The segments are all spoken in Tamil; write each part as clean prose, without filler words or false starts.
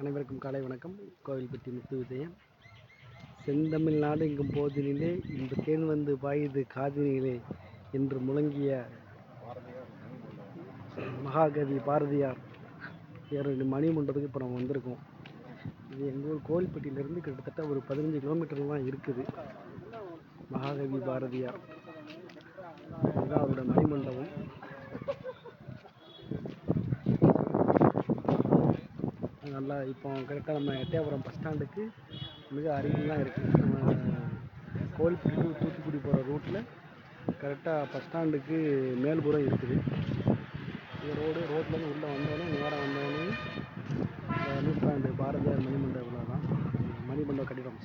அனைவருக்கும் காலை வணக்கம். கோவில்பட்டி முத்து விஜயன். செந்தமிழ்நாடு எங்கும் போதினிலே இந்த தேன் வந்து பாயுது காதினிலே என்று முழங்கிய மகாகவி பாரதியார் மணிமண்டபத்துக்கு இப்போ நம்ம வந்திருக்கோம். இது எங்கள் ஊர் கோவில்பட்டியிலேருந்து கிட்டத்தட்ட ஒரு 15 கிலோமீட்டர் தான் இருக்குது. மகாகவி பாரதியார் இதுதான் அவரோட மணிமண்டபம். நல்லா இப்போ கரெக்டாக நம்ம எட்டயபுரம் பஸ் ஸ்டாண்டுக்கு மிக அருகில் தான் இருக்குது. நம்ம கோவில்பட்டி டு தூத்துக்குடி போகிற ரூட்டில் கரெக்டாக பஸ் ஸ்டாண்டுக்கு மேல்புறம் இருக்குது. இந்த ரோட்லேருந்து உள்ளே வந்தோடனே நேராக வந்தோடனே இந்த நூற்றாண்டு பாரதியார் மணிமண்டபம் தான் மணிமண்டப கட்டிடம்.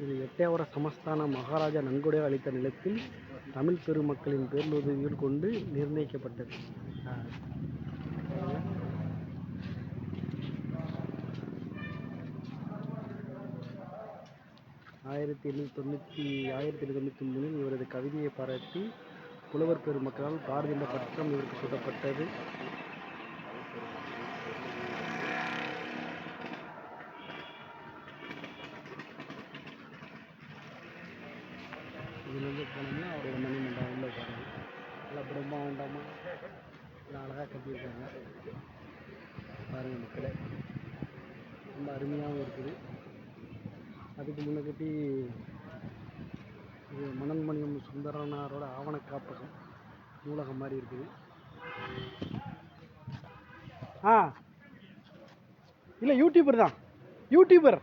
இது எட்டயபுர சமஸ்தான மகாராஜா நன்கொடை அளித்த நிலத்தில் தமிழ் பெருமக்களின் பேருதவிகள் கொண்டு நிர்ணயிக்கப்பட்டது. 1793 இவரது கவிதையை பாராட்டி புலவர் பெருமக்களால் பாரதி என்ற பட்டம் இவருக்கு சூட்டப்பட்டது. இதுலேருந்து போனோம்னா அவரோட மணிமண்டபம் உள்ள பாருங்க. நல்லா பிரம்மாண்டமாக நல்லா அழகாக கட்டியிருக்காங்க பாருங்கள் மக்களே. ரொம்ப அருமையாகவும் இருக்குது. அதுக்கு முன்னக்கட்டி இது மணன்மணியம் சுந்தரனாரோட ஆவண காப்பகம் நூலகம் மாதிரி இருக்குது. இல்லை யூடியூபர் தான், யூடியூபர்.